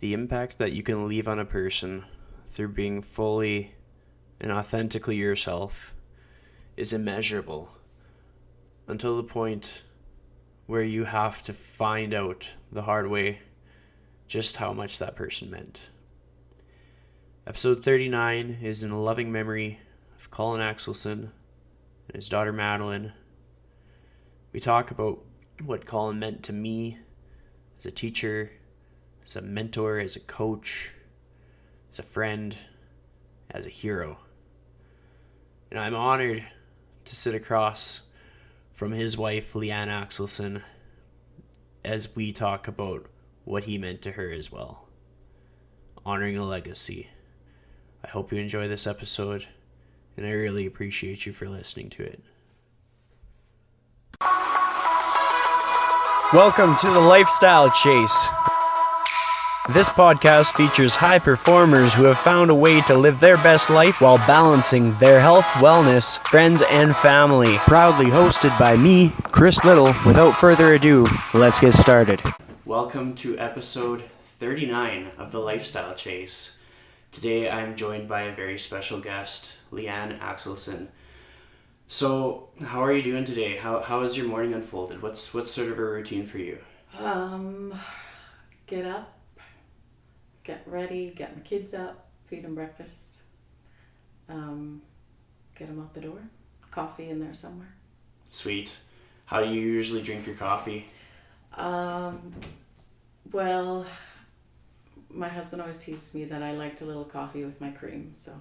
The impact that you can leave on a person through being fully and authentically yourself is immeasurable until the point where you have to find out the hard way just how much that person meant. Episode 39 is in loving memory of Colin Axelsen and his daughter Madeline. We talk about what Colin meant to me as a teacher, as a mentor, as a coach, as a friend, as a hero. And I'm honored to sit across from his wife, Leanne Axelsen, as we talk about what he meant to her as well. Honoring a legacy. I hope you enjoy this episode, and I really appreciate you for listening to it. Welcome to the Lifestyle Chase. This podcast features high performers who have found a way to live their best life while balancing their health, wellness, friends, and family. Proudly hosted by me, Chris Little. Without further ado, let's get started. Welcome to episode 39 of the Lifestyle Chase. Today I'm joined by a very special guest, Leanne Axelsen. So, how are you doing today? How has your morning unfolded? What's sort of a routine for you? Get up, get ready, get my kids up, feed them breakfast, get them out the door, coffee in there somewhere. Sweet. How do you usually drink your coffee? Well, my husband always teases me that I liked a little coffee with my cream, so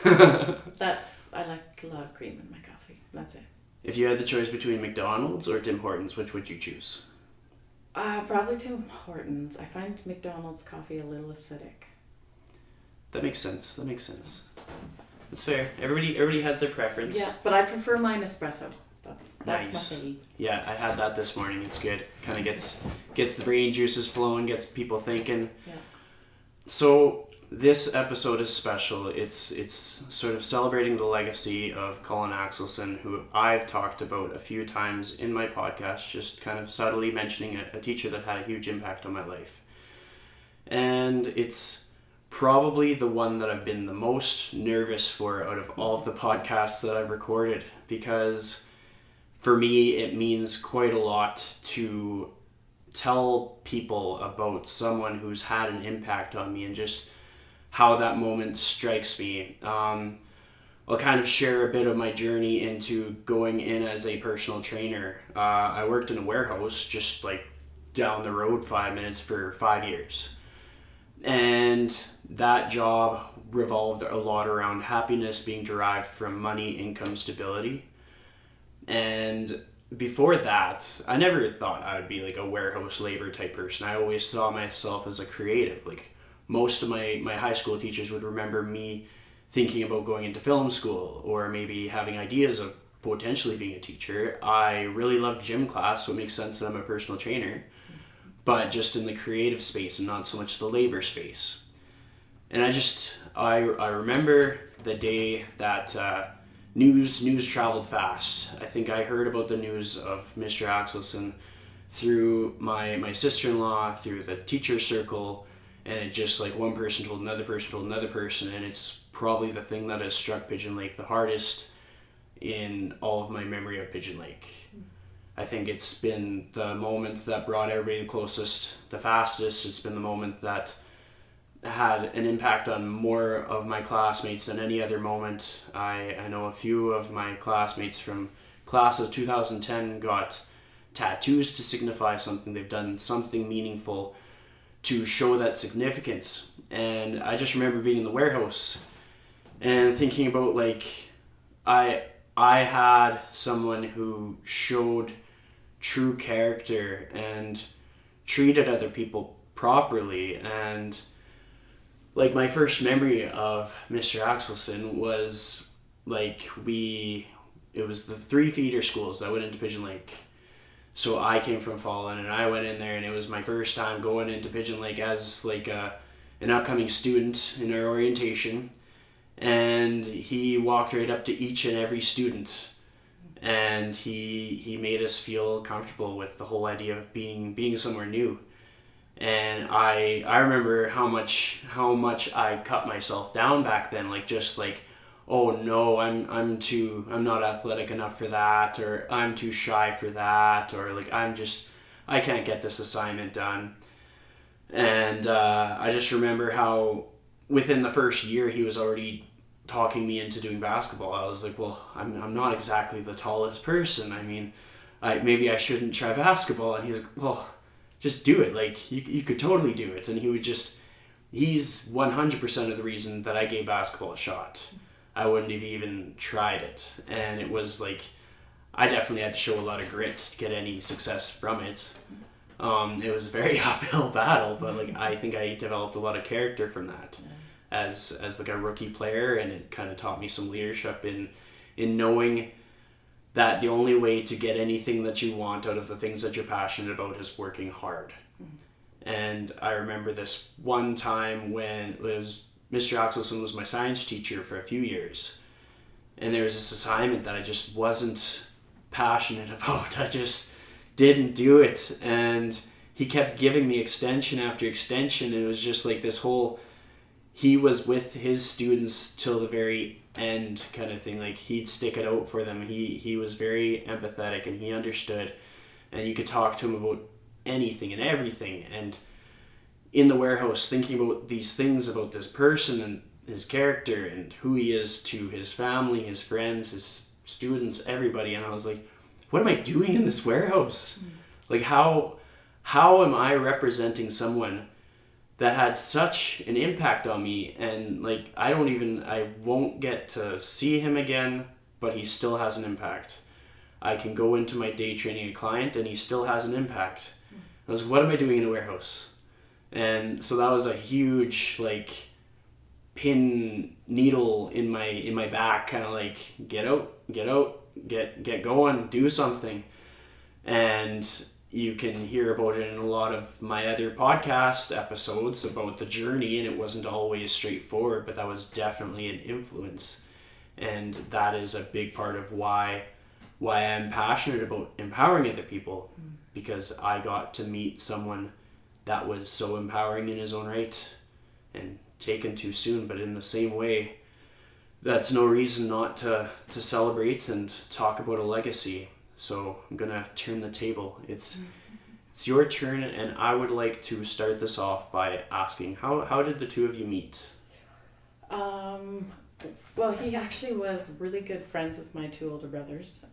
I like a lot of cream in my coffee. That's it. If you had the choice between McDonald's or Tim Hortons, which would you choose? Probably Tim Hortons. I find McDonald's coffee a little acidic. That makes sense. That's fair. Everybody has their preference. Yeah, but I prefer mine espresso. That's nice. my fave. Yeah, I had that this morning. It's good. Kind of gets the brain juices flowing, gets people thinking. Yeah. So this episode is special. It's sort of celebrating the legacy of Colin Axelsen, who I've talked about a few times in my podcast, just kind of subtly mentioning a teacher that had a huge impact on my life. And it's probably the one that I've been the most nervous for out of all of the podcasts that I've recorded, because for me it means quite a lot to tell people about someone who's had an impact on me and just how that moment strikes me. I'll kind of share a bit of my journey into going in as a personal trainer. I worked in a warehouse just like down the road 5 minutes for 5 years. And that job revolved a lot around happiness being derived from money, income, stability. And before that, I never thought I would be like a warehouse labor type person. I always saw myself as a creative. Like most of my high school teachers would remember me thinking about going into film school or maybe having ideas of potentially being a teacher. I really loved gym class, so it makes sense that I'm a personal trainer, but just in the creative space and not so much the labor space. And I remember the day that news traveled fast. I think I heard about the news of Mr. Axelsen through my sister-in-law, through the teacher circle, and it just like one person told another person, and it's probably the thing that has struck Pigeon Lake the hardest in all of my memory of Pigeon Lake. I think it's been the moment that brought everybody the closest, the fastest. It's been the moment that had an impact on more of my classmates than any other moment. I know a few of my classmates from class of 2010 got tattoos to signify something. They've done something meaningful to show that significance. And I just remember being in the warehouse and thinking about like I had someone who showed true character and treated other people properly. And like my first memory of Mr. Axelsen was like it was the 3 feeder schools that went into Pigeon Lake. So I came from Fallen and I went in there, and it was my first time going into Pigeon Lake as like an upcoming student in our orientation. And he walked right up to each and every student, and he made us feel comfortable with the whole idea of being somewhere new. And I remember how much I cut myself down back then, like just like, oh no, I'm not athletic enough for that, or I'm too shy for that, or like I can't get this assignment done. And I just remember how within the first year he was already talking me into doing basketball. I was like, well, I'm not exactly the tallest person. I mean, maybe I shouldn't try basketball. And he's like, well, just do it. Like, you could totally do it. And he's 100% of the reason that I gave basketball a shot. I wouldn't have even tried it. And it was like, I definitely had to show a lot of grit to get any success from it. It was a very uphill battle, but like I think I developed a lot of character from that as like a rookie player, and it kind of taught me some leadership in knowing that the only way to get anything that you want out of the things that you're passionate about is working hard. And I remember this one time when it was Mr. Axelsen was my science teacher for a few years, and there was this assignment that I just wasn't passionate about. I just didn't do it, and he kept giving me extension after extension, and it was just like this whole, he was with his students till the very end kind of thing. Like, he'd stick it out for them. He was very empathetic, and he understood, and you could talk to him about anything and everything. And in the warehouse, thinking about these things about this person and his character and who he is to his family, his friends, his students, everybody, and I was like, what am I doing in this warehouse? Like, how am I representing someone that had such an impact on me? And like, I won't get to see him again, but he still has an impact. I can go into my day training a client and he still has an impact. I was like, what am I doing in a warehouse? And so that was a huge like pin needle in my back, kind of like, get out, get going, do something. And you can hear about it in a lot of my other podcast episodes about the journey, and it wasn't always straightforward, but that was definitely an influence. And that is a big part of why I'm passionate about empowering other people, because I got to meet someone that was so empowering in his own right, and taken too soon. But in the same way, that's no reason not to celebrate and talk about a legacy. So I'm gonna turn the table. It's your turn, and I would like to start this off by asking, how did the two of you meet? Well, he actually was really good friends with my two older brothers.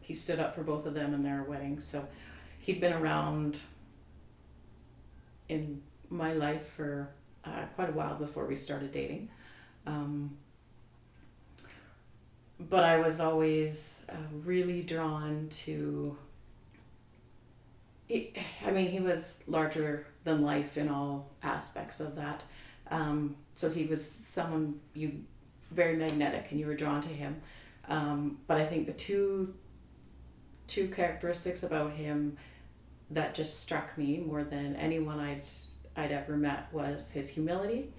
He stood up for both of them in their weddings, so he'd been around in my life for quite a while before we started dating. But I was always really drawn to, he was larger than life in all aspects of that. So he was someone very magnetic, and you were drawn to him. But I think the two characteristics about him that just struck me more than anyone I'd ever met was his humility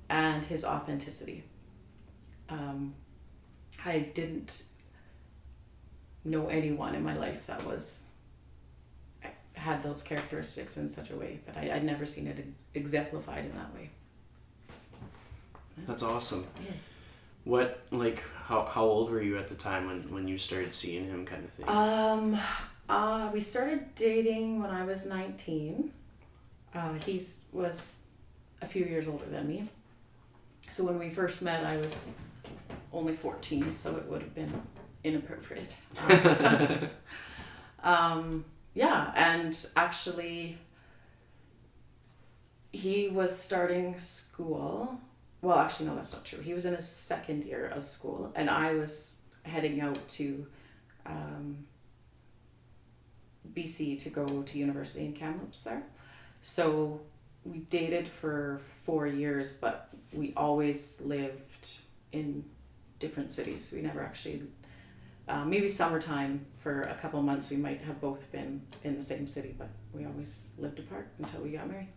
and his authenticity. I didn't know anyone in my life that had those characteristics in such a way that I'd never seen it exemplified in that way. That's awesome. Yeah. What, like, how old were you at the time when you started seeing him, kind of thing? We started dating when I was 19. He was a few years older than me. So when we first met, I was only 14, so it would have been inappropriate. Yeah, and actually, he was starting school. Well, actually, no, that's not true. He was in his second year of school, and I was heading out to BC to go to university in Kamloops there. So we dated for 4 years, but we always lived in different cities. We never actually, maybe summertime for a couple months we might have both been in the same city, but we always lived apart until we got married.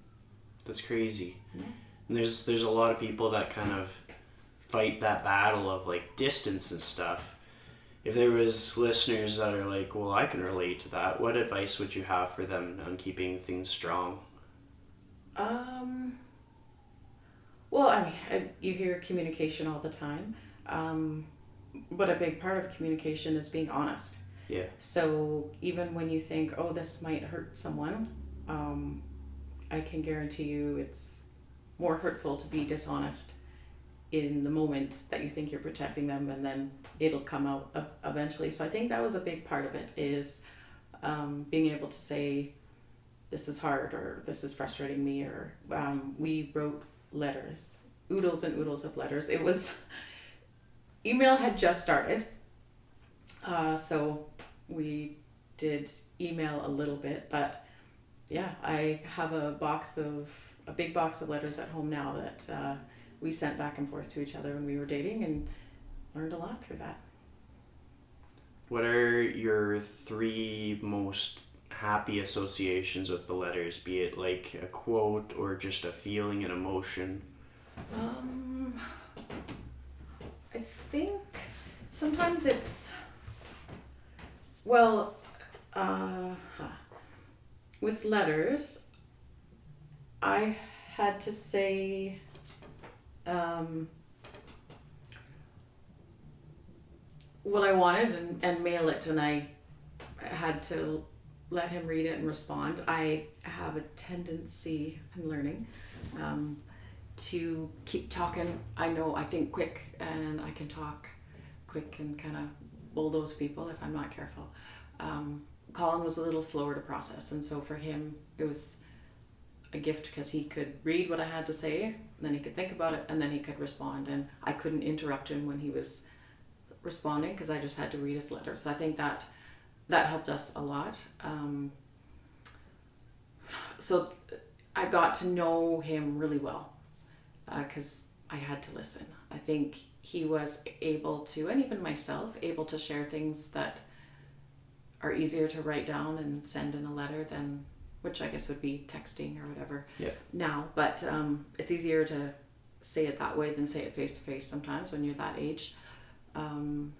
That's crazy. Yeah. And there's a lot of people that kind of fight that battle of like distance and stuff. If there was listeners that are like, well, I can relate to that, what advice would you have for them on keeping things strong? you hear communication all the time, but a big part of communication is being honest. Yeah. So even when you think, oh, this might hurt someone, I can guarantee you it's more hurtful to be dishonest in the moment that you think you're protecting them, and then it'll come out eventually. So I think that was a big part of it, is being able to say, this is hard, or this is frustrating me, or we wrote letters, oodles and oodles of letters. It was, email had just started, so we did email a little bit, but yeah, I have a big box of letters at home now that we sent back and forth to each other when we were dating, and learned a lot through that. What are your 3 most happy associations with the letters, be it like a quote or just a feeling, an emotion? I think sometimes it's, well, with letters, I had to say, what I wanted and mail it, and I had to let him read it and respond. I have a tendency, I'm learning, to keep talking. I think quick, and I can talk quick and kind of bulldoze people if I'm not careful. Colin was a little slower to process, and so for him it was a gift because he could read what I had to say, and then he could think about it, and then he could respond, and I couldn't interrupt him when he was responding because I just had to read his letter. So I think that helped us a lot. So I got to know him really well because I had to listen. I think he was able to, and even myself, able to share things that are easier to write down and send in a letter than, which I guess would be texting or whatever now. But it's easier to say it that way than say it face to face sometimes when you're that age. And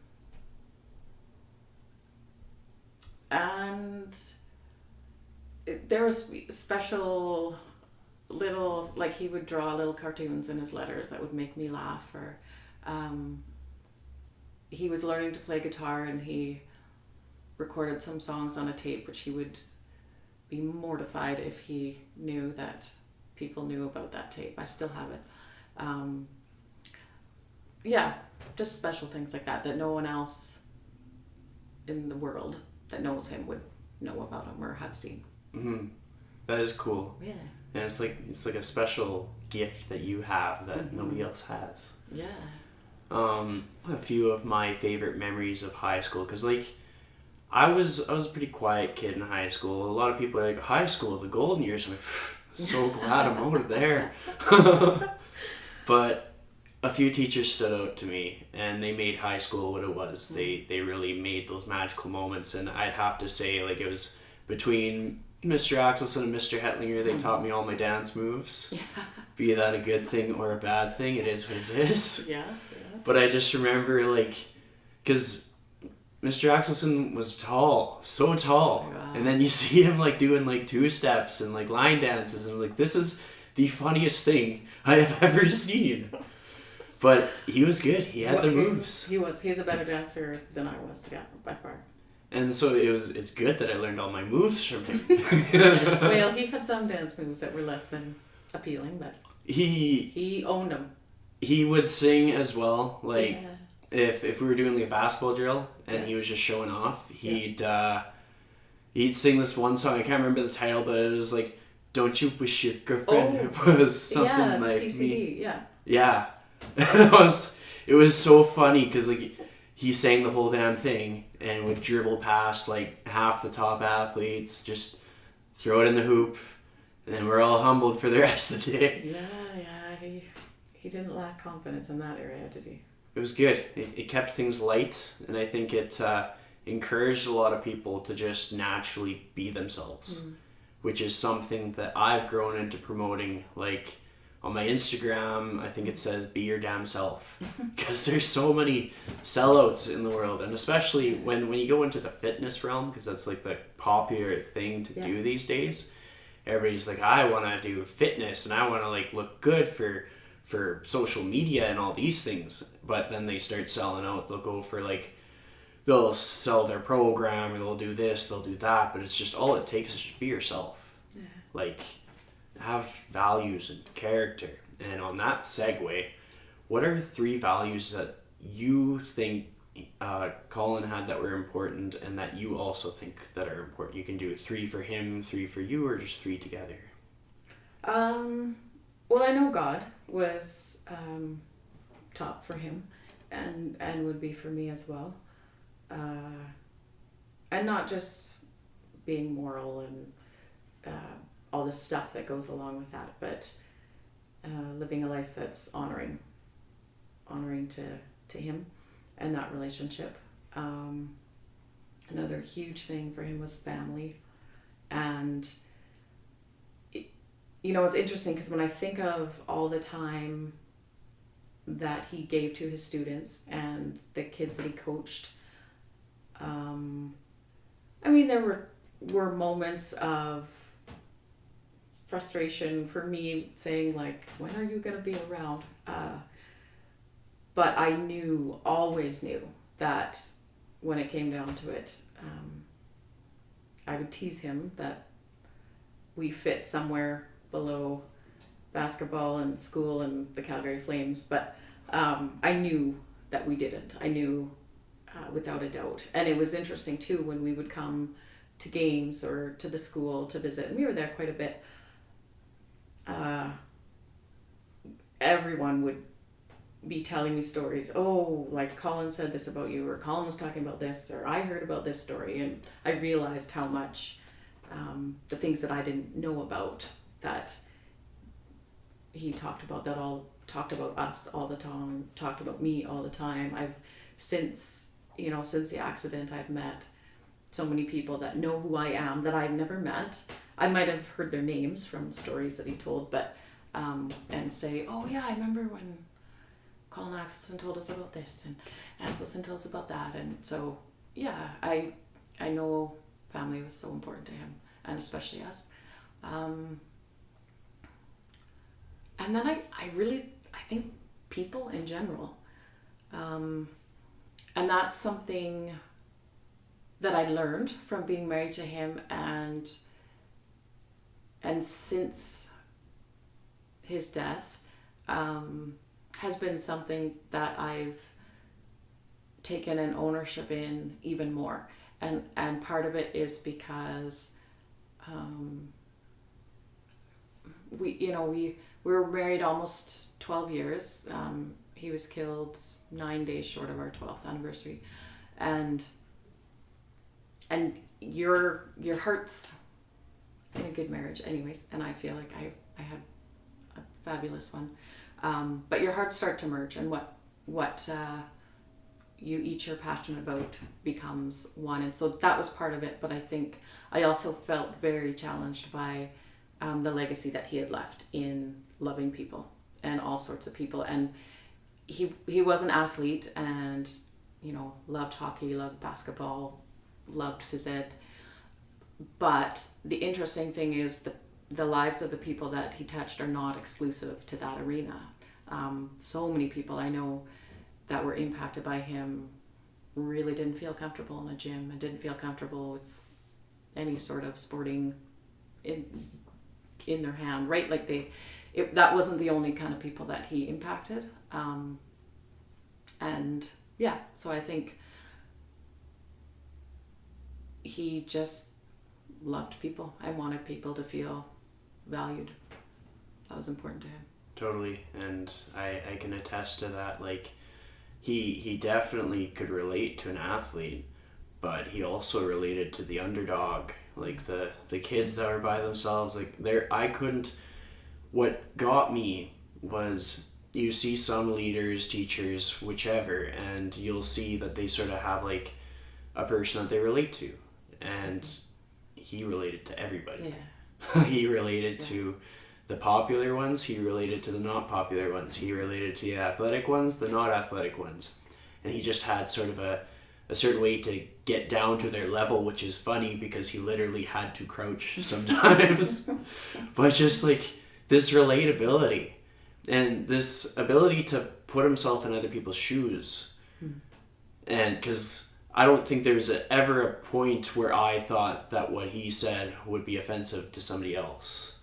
there was special little, like he would draw little cartoons in his letters that would make me laugh, or he was learning to play guitar and he recorded some songs on a tape, which he would be mortified if he knew that people knew about that tape. I still have it. Yeah, just special things like that no one else in the world that knows him would know about him or have seen. Mm-hmm. That is cool. Yeah. And it's like a special gift that you have that nobody else has. Yeah. A few of my favorite memories of high school, because like I was a pretty quiet kid in high school. A lot of people are like, high school, the golden years. I'm like, so glad I'm out of there. But a few teachers stood out to me, and they made high school what it was. They really made those magical moments, and I'd have to say, like, it was between Mr. Axelsen and Mr. Hetlinger. They taught me all my dance moves. Yeah. Be that a good thing or a bad thing, it is what it is. Yeah. But I just remember, like, because Mr. Axelsen was tall, so tall. Oh, wow. And then you see him, like, doing, like, 2-steps and, like, line dances, and, like, this is the funniest thing I have ever seen. But he was good. He had the moves. He was. He's a better dancer than I was, yeah, by far. And so it's good that I learned all my moves from him. Well, he had some dance moves that were less than appealing, but he owned them. He would sing as well. Like, if we were doing like a basketball drill and he was just showing off, he'd sing this one song. I can't remember the title, but it was like, "Don't You Wish Your Girlfriend Was Something Like PCD, Me." Yeah. Yeah. It was so funny because like he sang the whole damn thing and would dribble past like half the top athletes, just throw it in the hoop, and then we're all humbled for the rest of the day. Yeah, he didn't lack confidence in that area, did he? It was good. It kept things light, and I think it encouraged a lot of people to just naturally be themselves, which is something that I've grown into promoting. Like, on my Instagram, I think it says, "Be your damn self," because there's so many sellouts in the world, and especially when you go into the fitness realm, because that's like the popular thing to do these days. Everybody's like, I want to do fitness and I want to like look good for for social media and all these things, but then they start selling out. They'll go for like, they'll sell their program, or they'll do this, they'll do that, but it's just, all it takes is just be yourself. Yeah. Like, have values and character. And on that segue, what are 3 values that you think Colin had that were important, and that you also think that are important? You can do 3 for him, 3 for you, or just 3 together. Well, I know God was top for him, and would be for me as well. And not just being moral and all the stuff that goes along with that, but living a life that's honoring to him and that relationship. Another huge thing for him was family. And it's interesting because when I think of all the time that he gave to his students and the kids that he coached, there were moments of frustration for me, saying like, when are you going to be around? But I always knew that when it came down to it, I would tease him that we fit somewhere below basketball and school and the Calgary Flames, but I knew that we didn't. I knew without a doubt. And it was interesting too when we would come to games or to the school to visit, and we were there quite a bit. Everyone would be telling me stories. Oh, like Colin said this about you, or Colin was talking about this, or I heard about this story, and I realized how much the things that I didn't know about, that he talked about us all the time, talked about me all the time. I've since the accident, I've met so many people that know who I am that I've never met. I might have heard their names from stories that he told, but and say, oh yeah, I remember when Colin Axelsen told us about this, and Axelsen told us about that. And so yeah, I know family was so important to him, and especially us. And then I think people in general, and that's something that I learned from being married to him, and since his death, has been something that I've taken an ownership in even more. And part of it is because we were married almost 12 years. He was killed 9 days short of our 12th anniversary. And your heart's in a good marriage anyways, and I feel like I had a fabulous one. But your hearts start to merge, and what you each are passionate about becomes one. And so that was part of it, but I think I also felt very challenged by the legacy that he had left in loving people and all sorts of people. And he was an athlete, and loved hockey, loved basketball, loved phys ed. But the interesting thing is the lives of the people that he touched are not exclusive to that arena. So many people I know that were impacted by him really didn't feel comfortable in a gym, and didn't feel comfortable with any sort of sporting in their hand, right? Like that wasn't the only kind of people that he impacted. And yeah, so I think he just loved people and wanted people to feel valued. That was important to him. Totally. And I can attest to that. Like, he definitely could relate to an athlete, but he also related to the underdog, like the kids that were by themselves. Like, what got me was, you see some leaders, teachers, whichever, and you'll see that they sort of have like a person that they relate to, and he related to everybody. Yeah. He related to the popular ones, he related to the not popular ones, he related to the athletic ones, the not athletic ones, and he just had sort of a certain way to get down to their level, which is funny because he literally had to crouch sometimes. But just like this relatability. And this ability to put himself in other people's shoes. And because I don't think there's ever a point where I thought that what he said would be offensive to somebody else.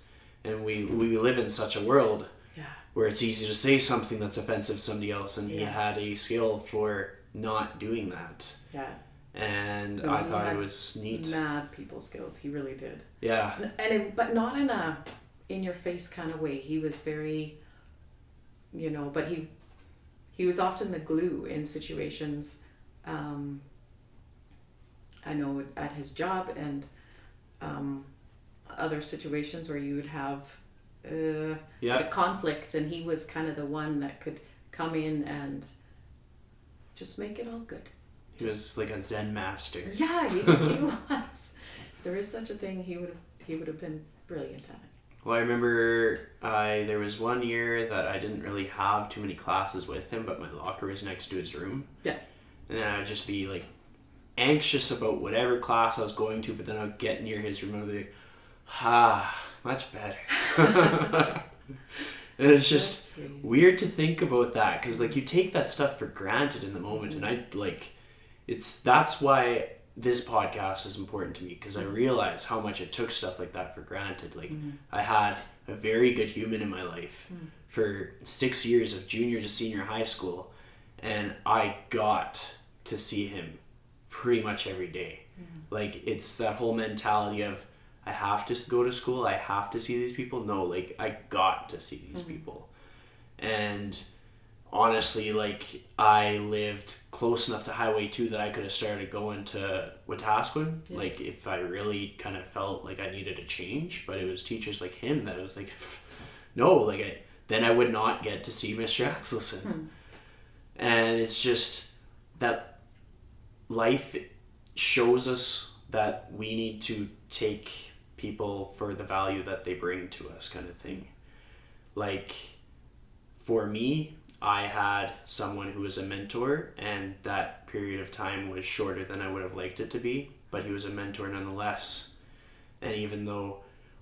And we live in such a world where it's easy to say something that's offensive to somebody else, and he had a skill for not doing that. Yeah. And I thought it was neat. Mad people skills. He really did. Yeah. But not in a in-your-face kind of way. He was very, but he was often the glue in situations. I know at his job and other situations where you would have a conflict, and he was kind of the one that could come in and just make it all good. He was like a Zen master. Yeah, he was. If there is such a thing, he would have been brilliant at it. Well, I remember there was one year that I didn't really have too many classes with him, but my locker was next to his room. Yeah. And then I would just be like anxious about whatever class I was going to, but then I would get near his room and I would be like, much better. And it's just weird to think about that, because like you take that stuff for granted in the moment, and that's why this podcast is important to me, because I realize how much it took stuff like that for granted. Like I had a very good human in my life for 6 years of junior to senior high school, and I got to see him pretty much every day. Like it's that whole mentality of I have to go to school, I have to see these people. No, like I got to see these people. And honestly, like I lived close enough to Highway 2 that I could have started going to Wetaskiwin, like if I really kind of felt like I needed a change. But it was teachers like him that was like, no, like then I would not get to see Mr. Axelsen. And it's just that life shows us that we need to take people for the value that they bring to us, kind of thing. Like for me, I had someone who was a mentor, and that period of time was shorter than I would have liked it to be, but he was a mentor nonetheless. And even though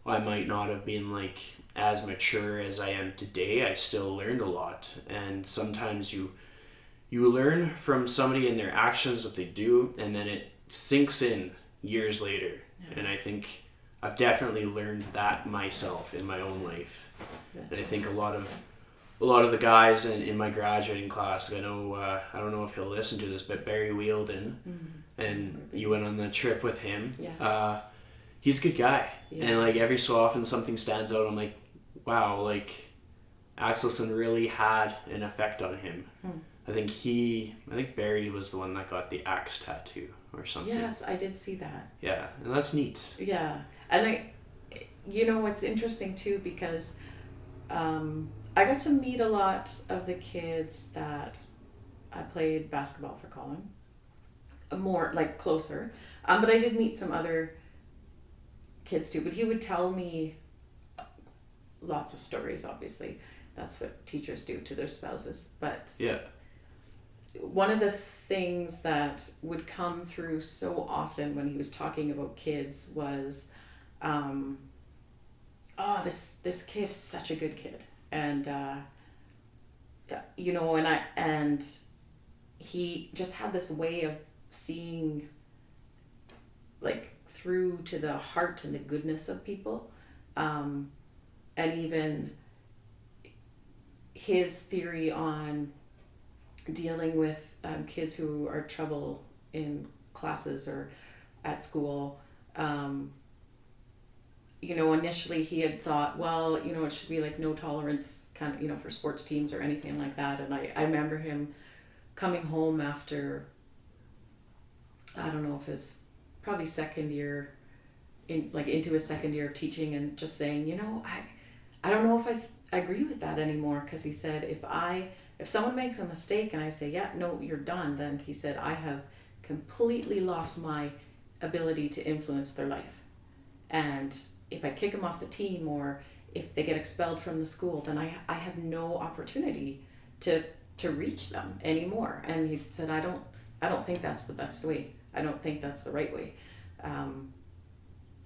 I might not have been like as mature as I am today, I still learned a lot. And sometimes you learn from somebody and their actions that they do, and then it sinks in years later. And I think I've definitely learned that myself in my own life. And I think a lot of the guys in my graduating class, I know, I don't know if he'll listen to this, but Barry Wielden, and you went on the trip with him. He's a good guy. And like every so often something stands out. I'm like, wow, like Axelsen really had an effect on him. I think Barry was the one that got the axe tattoo or something. Yes, I did see that. Yeah, and that's neat. Yeah, and it's interesting too, because I got to meet a lot of the kids that I played basketball for Colin, more like closer, but I did meet some other kids too. But he would tell me lots of stories. Obviously, that's what teachers do to their spouses. But one of the things that would come through so often when he was talking about kids was, this kid is such a good kid. And, and he just had this way of seeing like through to the heart and the goodness of people. And even his theory on dealing with kids who are trouble in classes or at school. Initially he had thought, well, it should be like no tolerance kind of, for sports teams or anything like that. And I remember him coming home after, I don't know if his probably second year, into his second year of teaching, and just saying, I don't know if I agree with that anymore. Because he said, if someone makes a mistake and I say, yeah, no, you're done, then he said, I have completely lost my ability to influence their life. And if I kick them off the team, or if they get expelled from the school, then I have no opportunity to reach them anymore. And he said, I don't think that's the best way. I don't think that's the right way.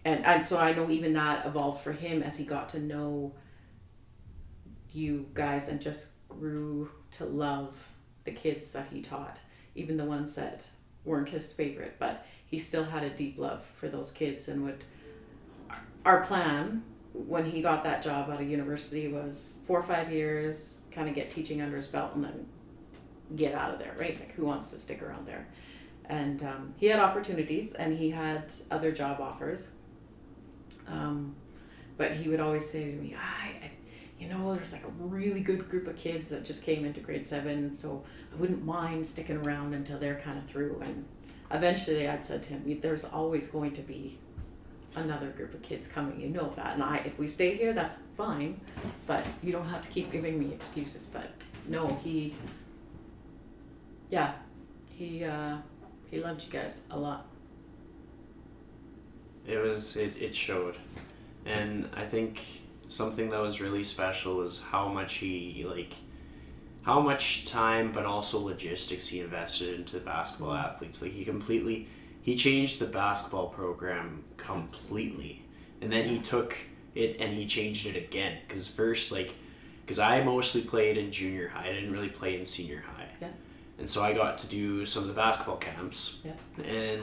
And so I know even that evolved for him as he got to know, you guys and just grew to love the kids that he taught, even the ones that weren't his favorite, but he still had a deep love for those kids. And our plan when he got that job out of university was 4 or 5 years, kind of get teaching under his belt and then get out of there, right? Like, who wants to stick around there? And he had opportunities and he had other job offers. But he would always say to me, there's like a really good group of kids that just came into grade 7, so I wouldn't mind sticking around until they're kind of through. And eventually I'd said to him, there's always going to be another group of kids coming, you know that. And if we stay here, that's fine, but you don't have to keep giving me excuses. But no, he loved you guys a lot. It showed. And I think something that was really special was how much time but also logistics he invested into the basketball athletes. Like, he changed the basketball program completely. And then he took it and he changed it again. Because I mostly played in junior high. I didn't really play in senior high. Yeah. And so I got to do some of the basketball camps. Yeah. And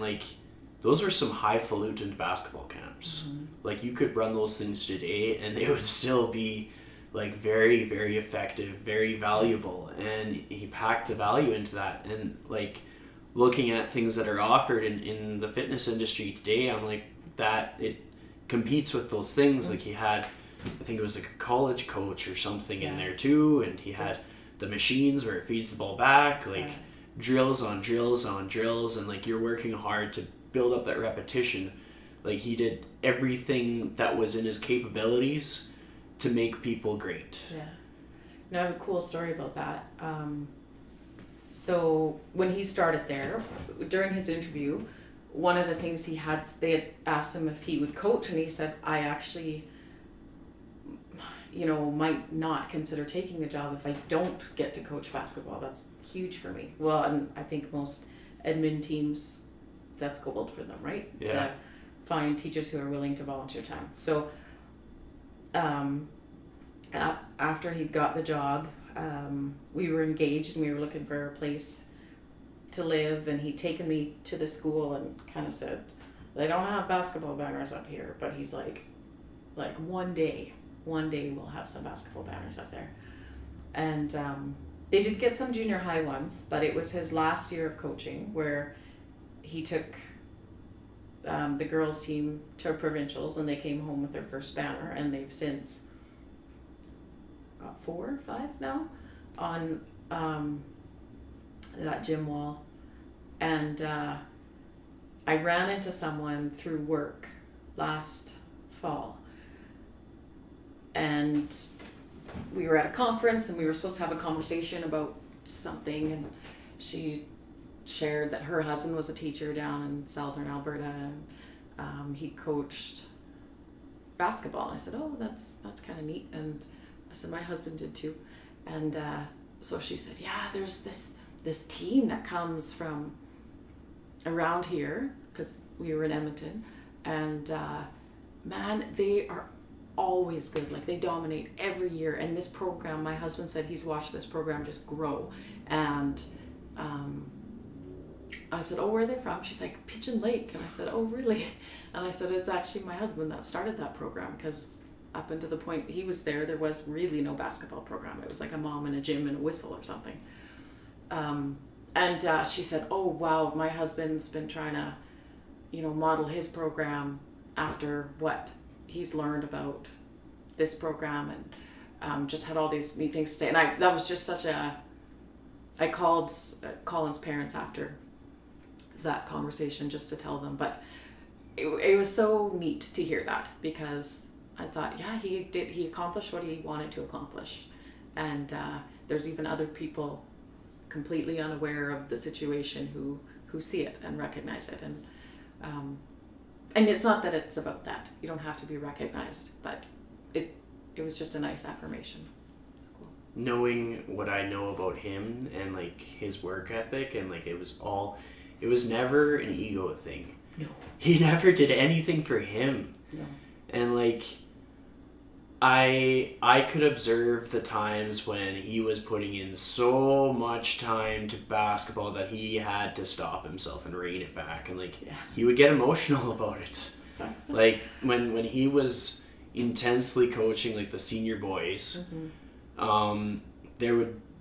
those were some highfalutin basketball camps. Mm-hmm. Like, you could run those things today and they would still be very, very effective, very valuable. And he packed the value into that. And looking at things that are offered in the fitness industry today, I'm like, that it competes with those things. Like, he had, I think it was like a college coach or something in there too, and he had the machines where it feeds the ball back, drills on drills on drills, and you're working hard to build up that repetition. He did everything that was in his capabilities to make people great. Yeah. Now, I have a cool story about that. So when he started there, during his interview, one of the things they had asked him if he would coach, and he said, I actually, might not consider taking the job if I don't get to coach basketball. That's huge for me. Well, and I think most admin teams, that's gold for them, right? Yeah. To find teachers who are willing to volunteer time. So after he got the job, we were engaged and we were looking for a place to live, and he'd taken me to the school and kind of said, they don't have basketball banners up here, but he's like one day we'll have some basketball banners up there. And they did get some junior high ones, but it was his last year of coaching where he took the girls team to provincials, and they came home with their first banner, and they've since got 4 or 5 now on that gym wall. And I ran into someone through work last fall, and we were at a conference and we were supposed to have a conversation about something, and she shared that her husband was a teacher down in southern Alberta, and he coached basketball. And I said, oh, that's kind of neat. And I said, my husband did too. And so she said, yeah, there's this team that comes from around here, because we were in Edmonton, and man, they are always good. They dominate every year. And this program, my husband said he's watched this program just grow. And I said, oh, where are they from? She's like, Pigeon Lake. And I said, oh, really? And I said, it's actually my husband that started that program, because up until the point he was there was really no basketball program. It was like a mom and a gym and a whistle or something. And she said, oh, wow, my husband's been trying to, model his program after what he's learned about this program, and just had all these neat things to say. And that was just I called Colin's parents after that conversation just to tell them, but it was so neat to hear that, because I thought, yeah, he accomplished what he wanted to accomplish. And there's even other people completely unaware of the situation who see it and recognize it. And it's not that it's about that. You don't have to be recognized, but it was just a nice affirmation. It's cool. Knowing what I know about him and his work ethic, and it was never an ego thing. No. He never did anything for him. No. And I could observe the times when he was putting in so much time to basketball that he had to stop himself and rein it back, and like he would get emotional about it. Like when he was intensely coaching like the senior boys,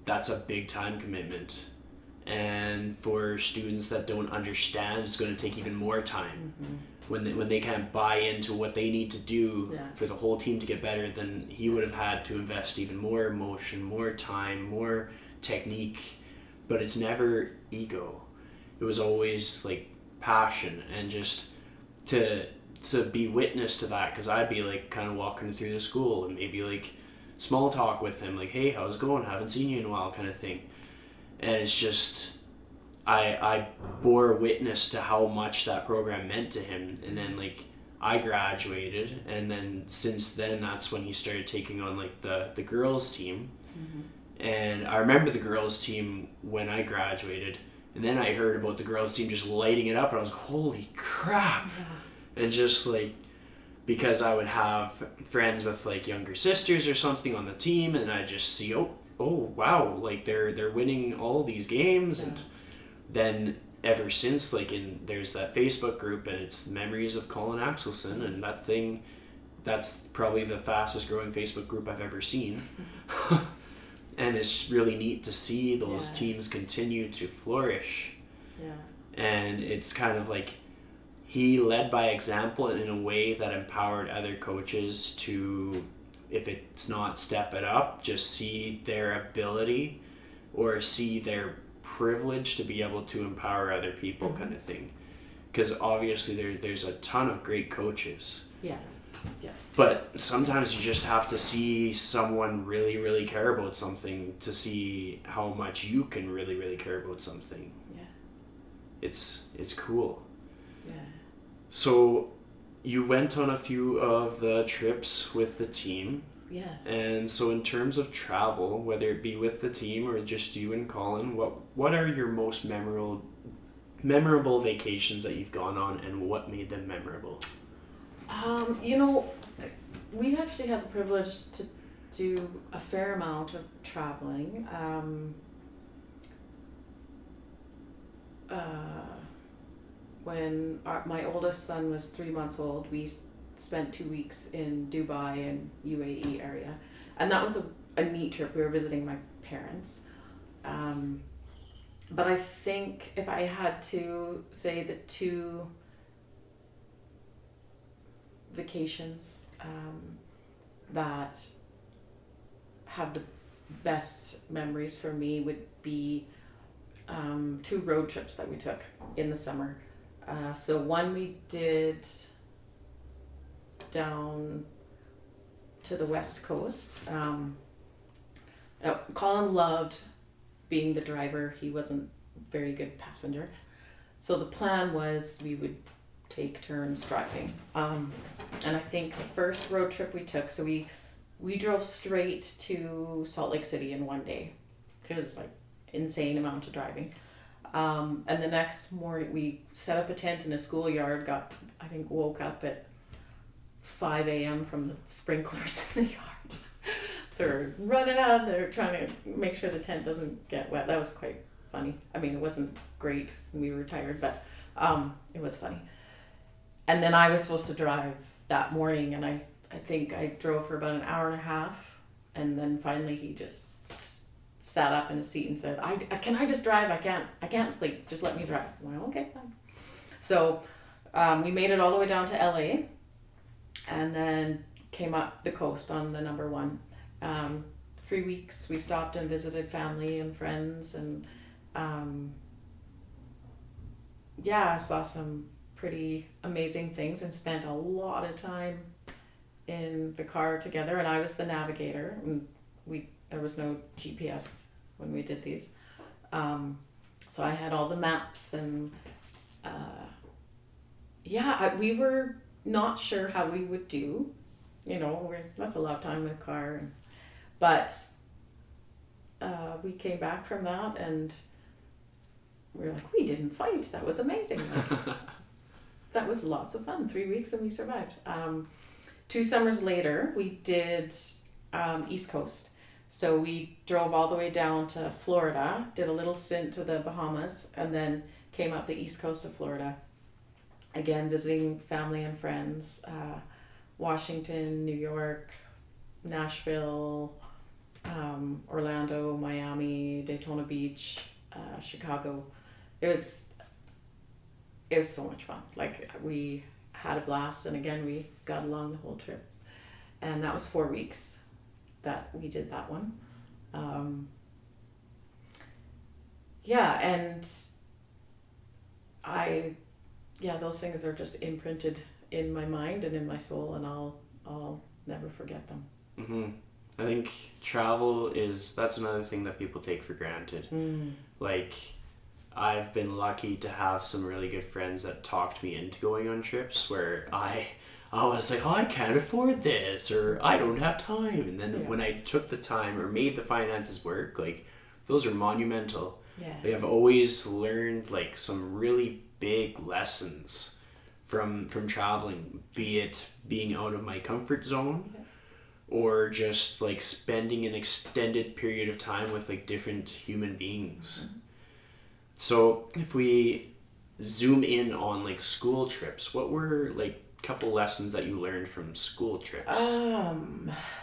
that's a big time commitment, and for students that don't understand, it's going to take even more time. When they can't buy into what they need to do for the whole team to get better, then he would have had to invest even more emotion, more time, more technique. But it's never ego. It was always like passion, and just to be witness to that, because I'd be like kind of walking through the school and maybe like small talk with him, like, hey, how's it going? Haven't seen you in a while, kind of thing. And it's just I bore witness to how much that program meant to him, and then like I graduated, and then since then that's when he started taking on like the girls team. And I remember the girls team when I graduated, and then I heard about the girls team just lighting it up, and I was like, holy crap. And just like, because I would have friends with like younger sisters or something on the team, and I just see oh wow, like they're winning all these games. And then ever since, like there's that Facebook group, and it's Memories of Colin Axelsen, and that's probably the fastest growing Facebook group I've ever seen. And it's really neat to see those teams continue to flourish. And it's kind of like he led by example in a way that empowered other coaches to, if it's not step it up, just see their ability or see their privilege to be able to empower other people, kind of thing. Because obviously there's a ton of great coaches. Yes. But sometimes you just have to see someone really, really care about something to see how much you can really, really care about something. It's cool. So you went on a few of the trips with the team. Yes. And so in terms of travel, whether it be with the team or just you and Colin, what are your most memorable vacations that you've gone on, and what made them memorable? We actually had the privilege to do a fair amount of traveling. When my oldest son was 3 months old, we spent 2 weeks in Dubai and UAE area, and that was a neat trip. We were visiting my parents. But I think if I had to say the two vacations that have the best memories for me would be 2 road trips that we took in the summer. So one we did down to the West Coast. Colin loved being the driver. He wasn't a very good passenger. So the plan was we would take turns driving. And I think the first road trip we took, so we drove straight to Salt Lake City in one day. It was like insane amount of driving. And the next morning we set up a tent in a schoolyard, woke up at 5 a.m. from the sprinklers in the yard. So we're running out of there trying to make sure the tent doesn't get wet. That was quite funny. I mean, it wasn't great when we were tired, but it was funny. And then I was supposed to drive that morning, and I think I drove for about an hour and a half, and then finally he just sat up in his seat and said, can I just drive? I can't sleep. Just let me drive. I'm like, okay, fine. So we made it all the way down to LA, and then came up the coast on the number 1. 3 weeks we stopped and visited family and friends, and saw some pretty amazing things and spent a lot of time in the car together, and I was the navigator, and there was no GPS when we did these. So I had all the maps, and we were not sure how we would do. That's a lot of time in a car. But we came back from that, and we were like, we didn't fight. That was amazing. That was lots of fun. 3 weeks and we survived. 2 summers later, we did East Coast. So we drove all the way down to Florida, did a little stint to the Bahamas, and then came up the East Coast of Florida. Again, visiting family and friends, Washington, New York, Nashville, Orlando, Miami, Daytona Beach, Chicago. It was so much fun. Like, we had a blast, and again, we got along the whole trip. And that was 4 weeks that we did that one. And those things are just imprinted in my mind and in my soul, and I'll never forget them. Mm-hmm. I think travel that's another thing that people take for granted. Like, I've been lucky to have some really good friends that talked me into going on trips where I was like, I can't afford this, or I don't have time. And then when I took the time or made the finances work, like, those are monumental. Yeah. Like, I've always learned like some really big lessons from traveling, be it being out of my comfort zone, or just like spending an extended period of time with like different human beings. So if we zoom in on like school trips, what were like a couple lessons that you learned from school trips?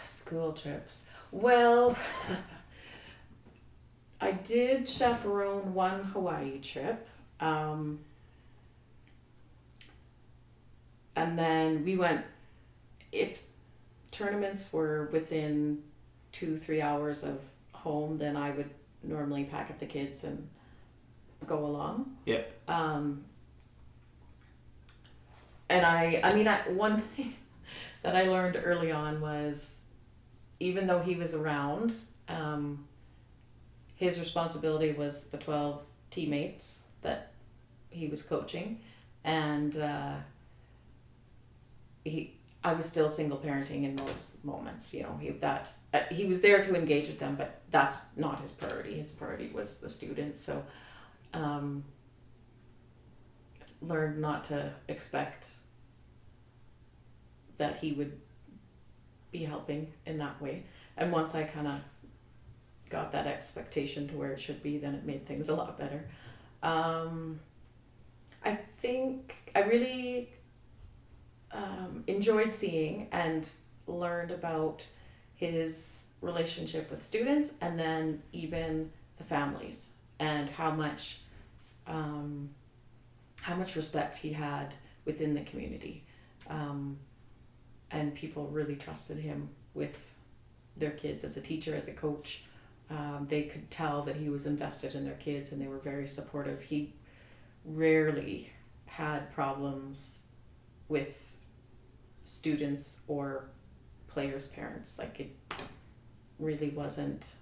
School trips. Well, I did chaperone one Hawaii trip. And then we went, if tournaments were within 2-3 hours of home, then I would normally pack up the kids and go along. Yeah. And one thing that I learned early on was, even though he was around, his responsibility was the 12 teammates that he was coaching, and I was still single parenting in those moments. You know, he was there to engage with them, but that's not his priority. His priority was the students. So, learned not to expect that he would be helping in that way. And once I kind of got that expectation to where it should be, then it made things a lot better. I think I really enjoyed seeing and learned about his relationship with students, and then even the families, and how much respect he had within the community, and people really trusted him with their kids as a teacher, as a coach. They could tell that he was invested in their kids, and they were very supportive. He rarely had problems with students or players' parents. Like, it really wasn't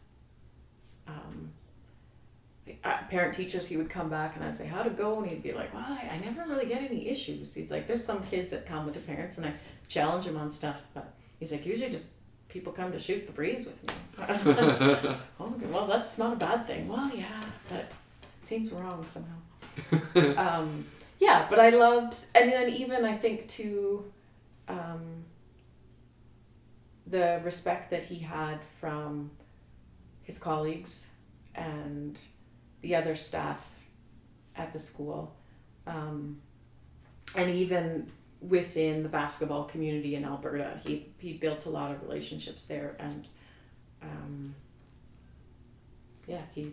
parent teachers. He would come back and I'd say, how'd it go? And he'd be like, well, I never really get any issues. He's like, there's some kids that come with their parents and I challenge them on stuff, but he's like, usually just people come to shoot the breeze with me. I was like, oh, well, that's not a bad thing. Well, yeah, but it seems wrong somehow. But I loved, and then even I think too, the respect that he had from his colleagues and the other staff at the school, and even within the basketball community in Alberta. He built a lot of relationships there, and he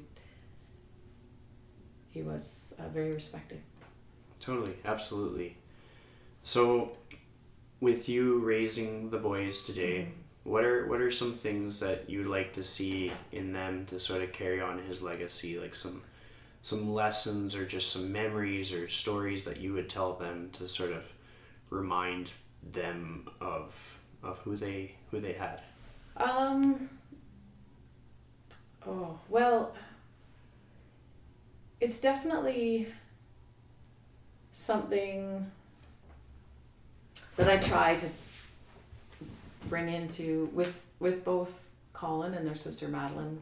was very respected. Totally, absolutely. So, with you raising the boys today, what are some things that you'd like to see in them to sort of carry on his legacy, like some lessons or just some memories or stories that you would tell them to sort of remind them of who they had? It's definitely something that I try to bring into with both Colin and their sister Madeline,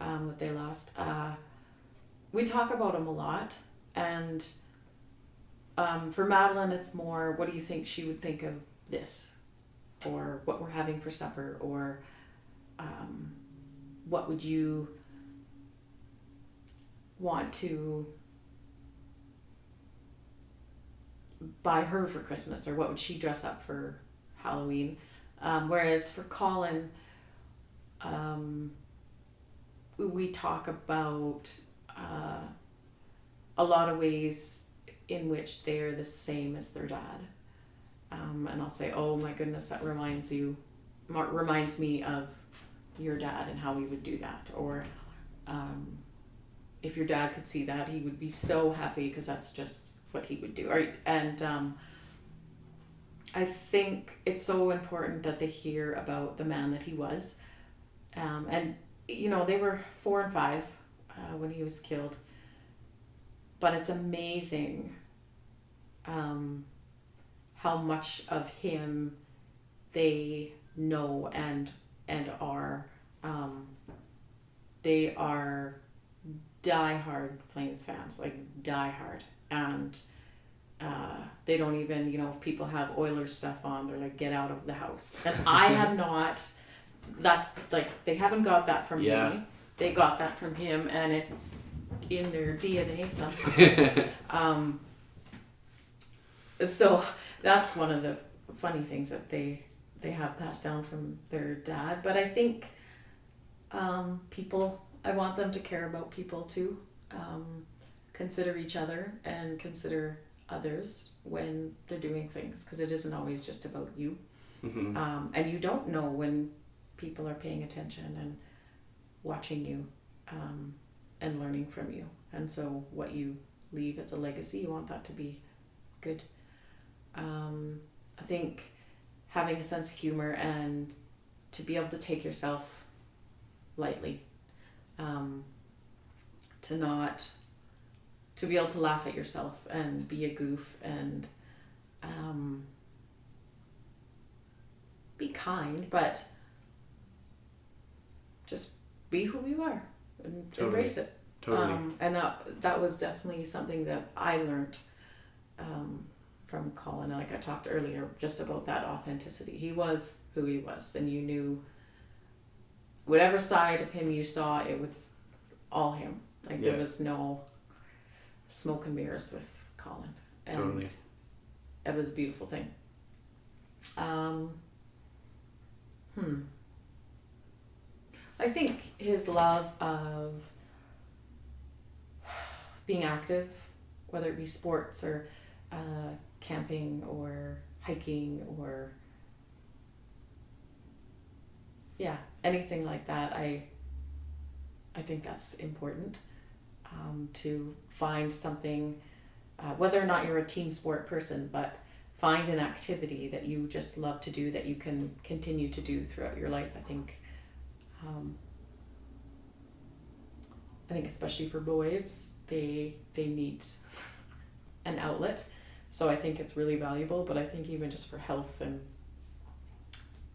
that they lost. We talk about him a lot, and for Madeline it's more, what do you think she would think of this or what we're having for supper, or what would you want to buy her for Christmas, or what would she dress up for Halloween. Whereas for Colin, we talk about a lot of ways in which they're the same as their dad. And I'll say, oh my goodness, that reminds me of your dad and how we would do that. Or if your dad could see that, he would be so happy because that's just what he would do. And I think it's so important that they hear about the man that he was. And, you know, they were 4 and 5 when he was killed. But it's amazing how much of him they know and are. They are diehard Flames fans, like diehard. And they don't even, you know, if people have Oilers stuff on, they're like, get out of the house. And I have not, that's like, they haven't got that from me. They got that from him, and it's in their DNA somehow. So that's one of the funny things that they have passed down from their dad. But I think people, I want them to care about people too. Consider each other and consider others when they're doing things, because it isn't always just about you. Mm-hmm. And you don't know when people are paying attention and watching you and learning from you. And so what you leave as a legacy, you want that to be good. I think having a sense of humor and to be able to take yourself lightly, to be able to laugh at yourself and be a goof and be kind, but just be who you are and embrace it. Totally. And that was definitely something that I learned from Colin. Like I talked earlier just about that authenticity. He was who he was, and you knew whatever side of him you saw, it was all him. Like there was no smoke and mirrors with Colin. And totally. It was a beautiful thing. I think his love of being active, whether it be sports or camping or hiking or anything like that, I think that's important, to find something, whether or not you're a team sport person, but find an activity that you just love to do that you can continue to do throughout your life. I think especially for boys, they need an outlet. So I think it's really valuable, but I think even just for health and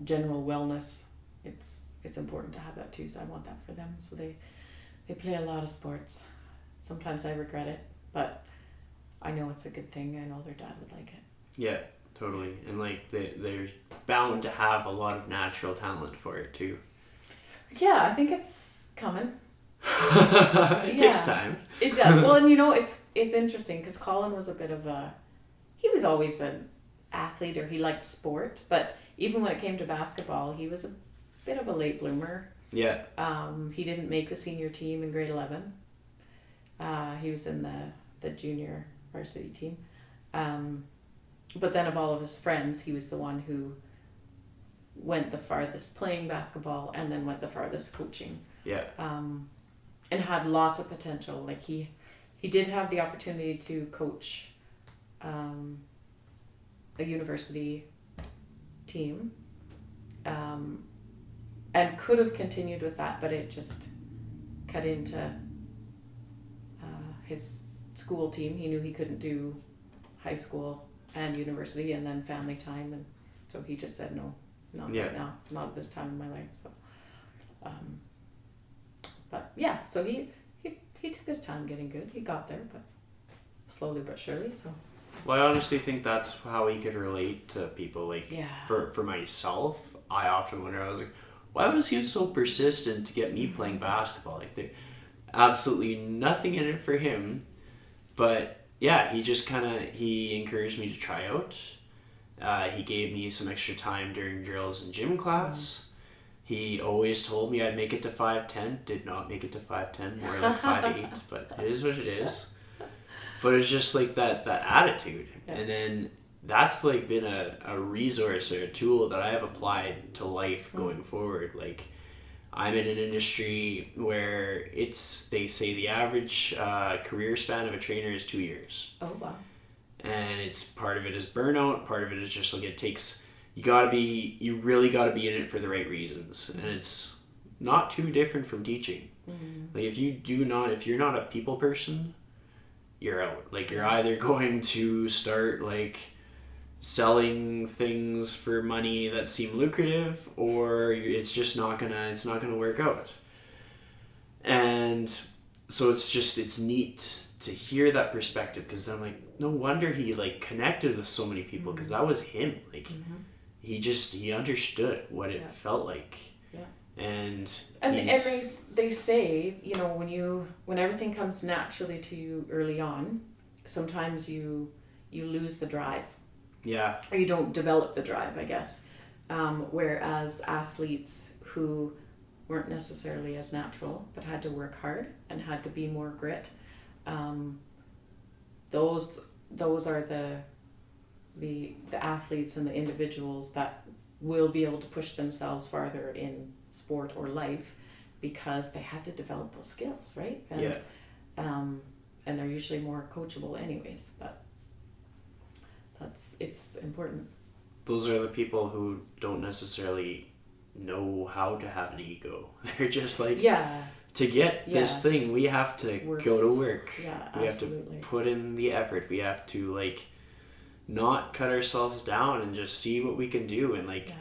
general wellness, it's important to have that too. So I want that for them. So they play a lot of sports. Sometimes I regret it, but I know it's a good thing. I know their dad would like it. Yeah, totally. And like they're bound to have a lot of natural talent for it too. Yeah, I think it's coming. It takes time. It does. Well, and you know, it's interesting because Colin was he was always an athlete, or he liked sport, but even when it came to basketball, he was a bit of a late bloomer. Yeah. He didn't make the senior team in grade 11. He was in the junior varsity team. But then of all of his friends, he was the one who went the farthest playing basketball and then went the farthest coaching. Yeah. And had lots of potential. Like he did have the opportunity to coach a university team, and could have continued with that, but it just cut into his school team. He knew he couldn't do high school and university and then family time, and so he just said no, not right now, not at this time in my life. So but yeah, so he took his time getting good. He got there, but slowly but surely. So Well, I honestly think that's how he could relate to people. Like, Yeah. for myself, I often wonder, I was like, why was he so persistent to get me playing basketball? Like, there absolutely nothing in it for him. But yeah, he just he encouraged me to try out. He gave me some extra time during drills and gym class. He always told me I'd make it to 5'10". Did not make it to 5'10", more like 5'8", but it is what it is. But it's just like that attitude. Yeah. And then that's like been a resource or a tool that I have applied to life going forward. Like, I'm in an industry where they say the average career span of a trainer is 2 years. Oh, wow. And it's part of it is burnout, part of it is just like you really gotta be in it for the right reasons. And it's not too different from teaching. Like, if you're not a people person, you're out. Like, you're either going to start like selling things for money that seem lucrative, or it's not gonna work out. And so it's neat to hear that perspective, because I'm like, no wonder he like connected with so many people, because that was him. Like, he understood what it felt like. Yeah. And they say, you know, when everything comes naturally to you early on, sometimes you lose the drive. Yeah. Or you don't develop the drive, I guess. Whereas athletes who weren't necessarily as natural, but had to work hard and had to be more grit, those are the athletes and the individuals that will be able to push themselves farther in sport or life, because they had to develop those skills, right? And, and they're usually more coachable anyways, but it's important. Those are the people who don't necessarily know how to have an ego. They're just like, to get this thing, we have to go to work. Yeah, we absolutely. have to put in the effort. We have to like not cut ourselves down and just see what we can do. And like